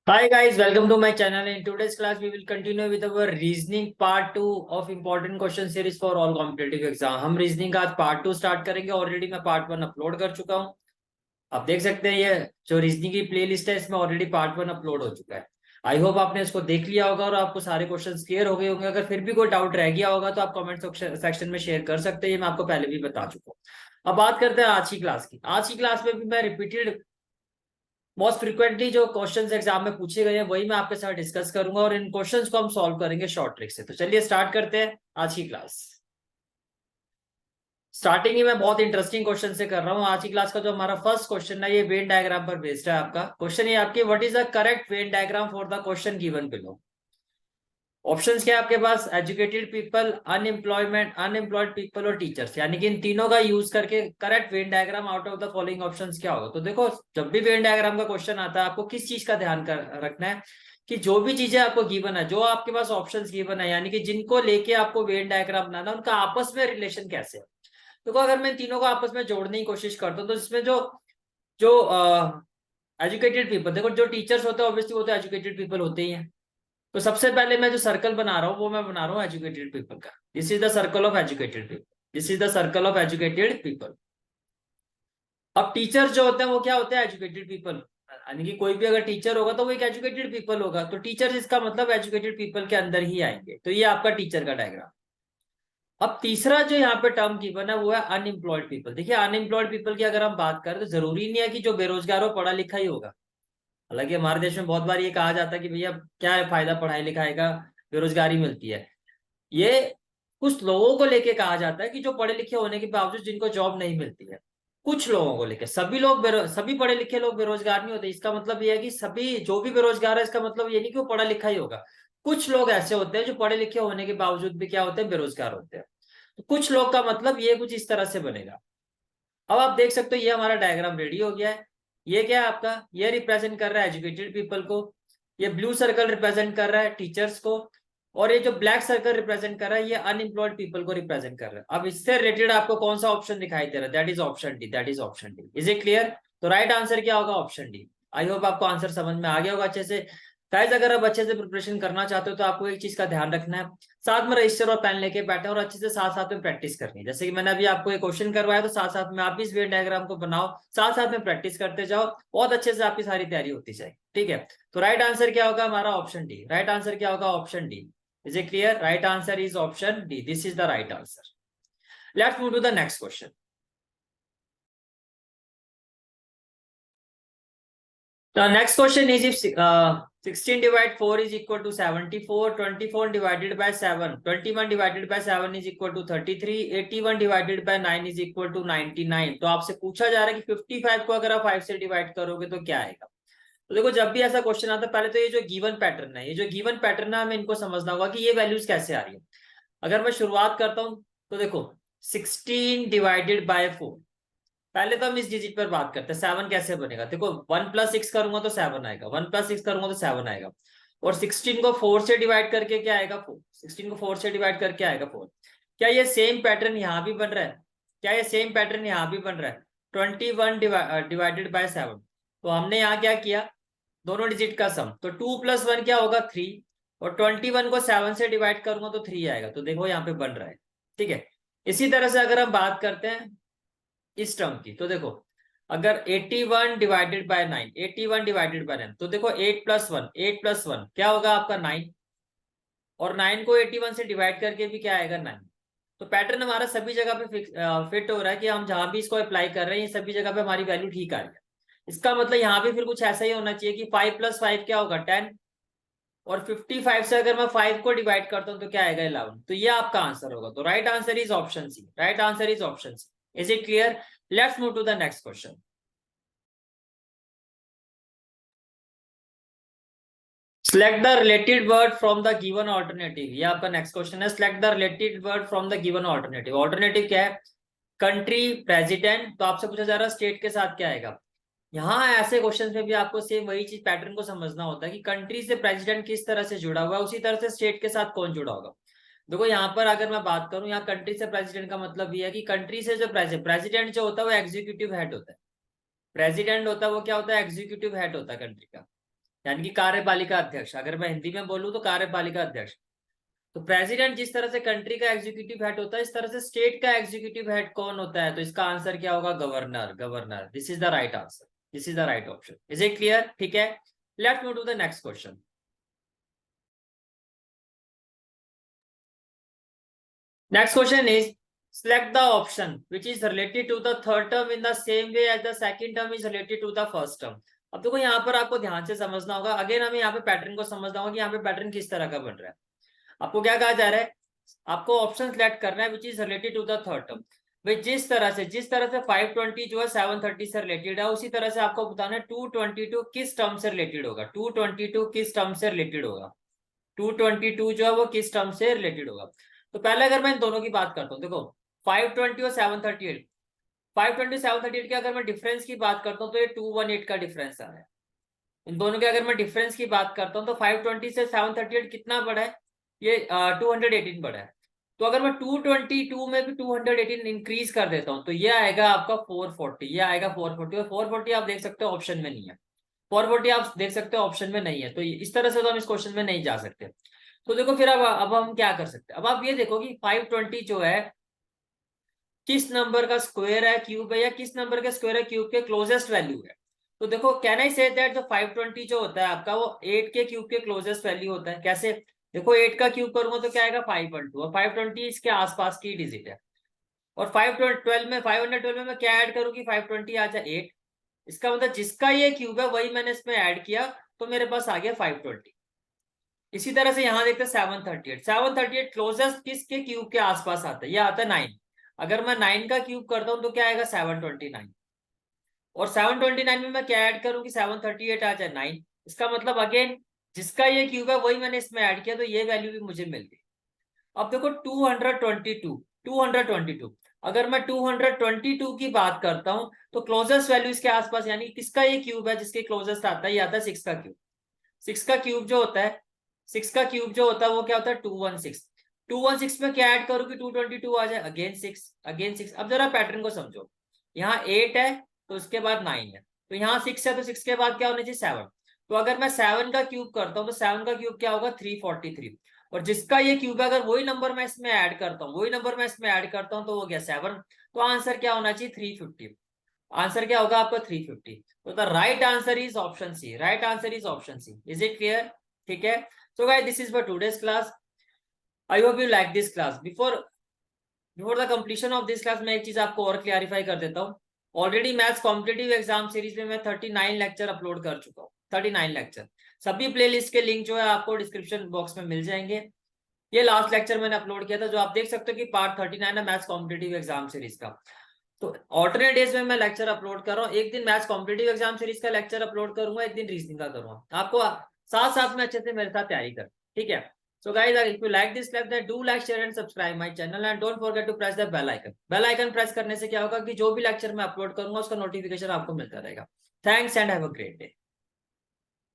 Hi guys, welcome to my channel. In today's class, we will continue with our reasoning part 2 of important question series for all competitive exam. हम reasoning का आज part 2 start करेंगे। Already मैं part 1 upload कर चुका हूँ। आप देख सकते हैं ये जो रीजनिंग की प्लेलिस्ट है इसमें ऑलरेडी पार्ट 1 अपलोड हो चुका है। आई होप आपने इसको देख लिया होगा और आपको सारे क्वेश्चंस क्लियर हो गए होंगे। अगर फिर भी कोई डाउट रह गया होगा तो आप कमेंट सेक्शन में शेयर कर सकते हैं। ये मैं आपको पहले भी बता चुका हूँ। अब बात करते हैं आज की क्लास की। आज की क्लास में भी मैं रिपीटेड मोस्ट फ्रिक्वेंटली जो क्वेश्चंस एग्जाम में पूछे गए हैं वही मैं आपके साथ डिस्कस करूंगा और इन क्वेश्चंस को हम सॉल्व करेंगे शॉर्ट ट्रिक से। तो चलिए स्टार्ट करते हैं आज की क्लास। स्टार्टिंग ही मैं बहुत इंटरेस्टिंग क्वेश्चन से कर रहा हूँ। आज की क्लास का जो हमारा फर्स्ट क्वेश्चन है ये वेन डायग्राम पर बेस्ड है। आपका क्वेश्चन ये आपकी what is the correct Venn diagram for the question given below. Options क्या है आपके पास? एजुकेटेड पीपल, अनएम्प्लॉयड पीपल और टीचर्स, यानी कि इन तीनों का यूज करके correct Venn diagram out of the following options क्या होगा। तो देखो, जब भी वेन डायग्राम का क्वेश्चन आता है आपको किस चीज का ध्यान रखना है कि जो भी चीजें आपको गिवन है, जो आपके पास ऑप्शंस गिवन है, यानी कि जिनको लेके आपको वेन डायग्राम बनाना है, उनका आपस में रिलेशन कैसे है। देखो, अगर मैं तीनों को आपस में जोड़ने की कोशिश करता हूँ तो इसमें जो जो एजुकेटेड पीपल, देखो जो टीचर्स होते हैं ऑब्वियसली वो तो एजुकेटेड पीपल होते ही हैं। तो सबसे पहले मैं जो सर्कल बना रहा हूँ वो मैं बना रहा हूँ एजुकेटेड पीपल का। This is the circle of educated people. This is the circle of educated people. अब टीचर्स जो होते हैं वो क्या होते हैं? Educated people. यानी कि कोई भी अगर टीचर होगा तो वो एक एजुकेटेड पीपल होगा। तो टीचर्स इसका मतलब एजुकेटेड पीपल के अंदर ही आएंगे। तो ये आपका टीचर का डायग्राम। अब तीसरा जो यहाँ पे टर्म गिवन है वो है अनएम्प्लॉयड पीपल। देखिए, अनएम्प्लॉयड पीपल की अगर हम बात करें तो जरूरी नहीं है कि जो बेरोजगार हो पढ़ा लिखा ही होगा। हालांकि हमारे देश में बहुत बार ये कहा जाता है कि भैया क्या है फायदा पढ़ाई लिखाई का, बेरोजगारी मिलती है। ये कुछ लोगों को लेके कहा जाता है कि जो पढ़े लिखे होने के बावजूद जिनको जॉब नहीं मिलती है। कुछ लोगों को लेके, सभी लोग सभी पढ़े लिखे लोग बेरोजगार नहीं होते। इसका मतलब ये है कि सभी जो भी बेरोजगार है इसका मतलब ये नहीं कि वो पढ़ा लिखा ही होगा। कुछ लोग ऐसे होते हैं जो पढ़े लिखे होने के बावजूद भी क्या होते हैं? बेरोजगार होते हैं। तो कुछ लोग का मतलब ये कुछ इस तरह से बनेगा। अब आप देख सकते हो ये हमारा डायग्राम रेडी हो गया है। ये क्या है आपका? ये रिप्रेजेंट कर रहा है एजुकेटेड पीपल को। ये ब्लू सर्कल रिप्रेजेंट कर रहा है टीचर्स को। और ये जो ब्लैक सर्कल रिप्रेजेंट कर रहा है ये अनएम्प्लॉयड पीपल को रिप्रेजेंट कर रहा है। अब इससे रिलेटेड आपको कौन सा ऑप्शन दिखाई दे रहा है? That is option D. That is option D. Is it clear? तो राइट आंसर क्या होगा? Option D. आई होप आपको आंसर समझ में आ गया होगा अच्छे से। गाइस, अगर आप अच्छे से प्रिपरेशन करना चाहते हो तो आपको एक चीज का ध्यान रखना है। साथ में रजिस्टर और पेन लेके बैठे और अच्छे से साथ साथ में प्रैक्टिस करनी है। जैसे कि मैंने अभी आपको एक क्वेश्चन करवाया तो साथ साथ में आप भी इस वेन डायग्राम को बनाओ, साथ साथ में प्रैक्टिस करते जाओ। बहुत अच्छे से आपकी सारी तैयारी होती जाए। ठीक है? तो राइट आंसर क्या होगा हमारा? Option D. राइट आंसर क्या होगा? Option D. Is it clear? Right answer is option D. This is the right answer. Let's move to the next question. The next question is if 16 divided 4 is equal to 74, 24 divided by 7, 21 divided by 7 is equal to 33, 81 divided by 9 is equal to 99। तो आपसे पूछा जा रहा है कि 55 को अगर आप 5 से डिवाइड करोगे तो क्या आएगा। तो देखो, जब भी ऐसा क्वेश्चन आता है पहले तो ये जो गिवन पैटर्न है, ये जो गिवन पैटर्न है हमें इनको समझना होगा कि ये वैल्यूज कैसे आ रही है। अगर मैं शुरुआत करता हूं तो देखो 16 डिवाइडेड बाय 4। पहले तो हम इस डिजिट पर बात करते हैं, 7 कैसे बनेगा। देखो 1+6 करूंगा तो 7 आएगा, 1+6 करूंगा तो 7 आएगा। और 16 को 4 से डिवाइड करके क्या आएगा? 4। 16 को 4 से डिवाइड करके आएगा 4। क्या ये सेम पैटर्न यहाँ भी बन रहा है? क्या ये सेम पैटर्न यहाँ भी बन रहा है? 21 डिवाइडेड बाय 7। तो हमने यहाँ क्या किया? दोनों डिजिट का सम, तो 2+1 क्या होगा? 3। और 21 को 7 से डिवाइड करूंगा तो 3 आएगा। तो देखो यहाँ पे बन रहा है। ठीक है? इसी तरह से अगर हम बात करते हैं इस टर्म की, तो देखो अगर 81 डिवाइडेड बाय 9, 81 डिवाइडेड बाय 9, तो देखो 8+1, 8+1 क्या होगा आपका? 9। और 9 को 81 से डिवाइड करके भी क्या आएगा? 9। तो पैटर्न हमारा सभी जगह पे फिट हो रहा है कि हम जहां भी इसको अप्लाई कर रहे हैं ये सभी जगह पे हमारी वैल्यू ठीक आ रही है। इसका मतलब यहाँ पे फिर कुछ ऐसा ही होना चाहिए कि 5+5 क्या होगा? 10। और 55 से अगर मैं 5 को डिवाइड करता हूँ तो क्या आएगा? 11। तो ये आपका आंसर होगा। तो right answer is option C. Right answer is option C. Is it clear? Let's move to the next question. Select the related word from the given alternative। ये आपका नेक्स्ट क्वेश्चन है। Select the related word from the given alternative। Alternative क्या है? Country, president. तो आपसे पूछा जा रहा है स्टेट के साथ क्या आएगा। यहाँ ऐसे क्वेश्चन में भी आपको सेम वही चीज पैटर्न को समझना होता है कि कंट्री से प्रेसिडेंट किस तरह से जुड़ा हुआ है, उसी तरह से स्टेट के साथ कौन जुड़ा होगा। देखो यहाँ पर अगर मैं बात करूं, यहाँ कंट्री से प्रेसिडेंट का मतलब ये है कि कंट्री से जो प्रेसिडेंट जो होता है वो एग्जीक्यूटिव हेड होता है। प्रेसिडेंट होता है वो क्या होता है? एग्जीक्यूटिव हेड होता है कंट्री का। यानी कि कार्यपालिका अध्यक्ष, अगर मैं हिंदी में बोलूँ तो कार्यपालिका अध्यक्ष। तो प्रेसिडेंट जिस तरह से कंट्री का एग्जीक्यूटिव हेड होता है, इस तरह से स्टेट का एग्जीक्यूटिव हेड कौन होता है? तो इसका आंसर क्या होगा? Governor. Governor, this is the right answer, this is the right option. Is it clear? ठीक है, let's move to the next question. Next question is, select the option which is related to the third term in the same way as the second term is related to the first term। अब देखो यहाँ पर आपको ध्यान से समझना होगा, again हमें यहाँ पे पैटर्न को समझना होगा कि यहाँ पे पैटर्न किस तरह का बन रहा है। आपको क्या कहा जा रहा है? आपको ऑप्शन सेलेक्ट करना है which is related to the third term. भाई जिस तरह से 520 जो है 730 से रिलेटेड है, उसी तरह से आपको बताना है 222 किस टर्म से रिलेटेड होगा। 222 किस टर्म से रिलेटेड होगा? 222 जो है वो किस टर्म से रिलेटेड होगा? तो पहले अगर मैं इन दोनों की बात करता हूँ, देखो 520 और 738, 520 738 के अगर मैं डिफरेंस की बात करता हूँ तो ये 218 का डिफरेंस आ रहा है। इन दोनों के अगर मैं डिफरेंस की बात करता हूँ तो 520 से 738 कितना बड़ा है? ये 218 बड़ा है। तो अगर मैं 222 में भी 218 इंक्रीज कर देता हूँ तो ये आएगा आपका 440, ये आएगा 440। और 440 आप देख सकते हो ऑप्शन में नहीं है, 440 आप देख सकते हो ऑप्शन में नहीं है। तो इस तरह से तो हम इस क्वेश्चन में नहीं जा सकते। तो देखो फिर अब हम क्या कर सकते हैं? अब आप ये देखो कि 520 जो है किस नंबर का स्क्वायर है, क्यूब है, या किस नंबर का स्क्वायर है क्यूब के क्लोजेस्ट वैल्यू है। तो देखो कैन आई से दैट जो 520 जो होता है आपका वो 8 के क्यूब के क्लोजेस्ट वैल्यू होता है। कैसे? देखो 8 का क्यूब करूंगा तो क्या आएगा? 512, और 520 इसके आसपास की डिजिट है। और 512 में 512 में मैं क्या ऐड करूं कि 520 आ जाए 8। इसका मतलब जिसका ये क्यूब है वही मैंने इसमें ऐड किया, तो मेरे पास आ गया 520। इसी तरह से यहां देखते हैं 738, 738 क्लोजेस्ट किसके क्यूब के आसपास आता है? ये आता है 9। अगर मैं 9 का क्यूब करता हूं तो क्या आएगा? 729। और 729 में मैं क्या ऐड करूं कि 738 आ जाए 9। इसका मतलब अगेन जिसका ये क्यूब है वही मैंने इसमें ऐड किया, तो ये वैल्यू भी मुझे मिल गई। अब देखो 222, 222, अगर मैं 222 की बात करता हूं तो क्लोजेस्ट वैल्यू इसके आसपास, यानी किसका ये क्यूब है जिसके क्लोजेस्ट आता है? ये आता है 6 का क्यूब। 6 का क्यूब जो होता है, 6 का क्यूब जो होता है वो क्या होता है? 216। 216 में क्या ऐड करूं कि 222 आ जाए? Again 6, again 6। अब जरा पैटर्न को समझो, यहाँ 8 है तो उसके बाद 9 है, तो यहाँ 6 है तो 6 के बाद क्या होना चाहिए? 7। तो अगर मैं 7 का क्यूब करता हूँ तो 7 का क्यूब क्या होगा? 343। और जिसका ये क्यूब है अगर वही नंबर मैं इसमें ऐड करता हूँ, वही नंबर मैं इसमें ऐड करता हूँ तो वो गया 7। तो आंसर क्या होना चाहिए? 350। आंसर क्या होगा आपका? 350। तो the right answer is option C, right answer is option C. Is it clear? ठीक है, so guys this is for today's class. I hope you like this class. Before the completion of this class मैं एक चीज आपको और clarify कर देता हूँ। Already maths competitive exam series में मैं 39 लेक्चर अपलोड कर चुका हूँ, 39 लेक्चर। सभी प्लेलिस्ट के लिंक जो है आपको डिस्क्रिप्शन बॉक्स में मिल जाएंगे। ये लास्ट लेक्चर मैंने अपलोड किया था जो आप देख सकते हो कि पार्ट 39 है मैथ्स कॉम्पिटिटिव एग्जाम सीरीज का। तो ऑल्टरनेट डेज में मैं लेक्चर अपलोड कर रहा हूँ, एक दिन मैथ्स कॉम्पिटिटिव एग्जाम सीरीज का लेक्चर अपलोड करूंगा, एक दिन रीजनिंग का करूंगा। आपको साथ साथ में अच्छे से मेरे साथ तैयारी कर, ठीक है। So guys if you like this lecture do like share and subscribe my channel and don't forget to press the bell icon. Bell icon press करने से क्या होगा कि जो भी लेक्चर मैं अपलोड करूंगा उसका नोटिफिकेशन आपको मिलता रहेगा। Thanks and have a great day.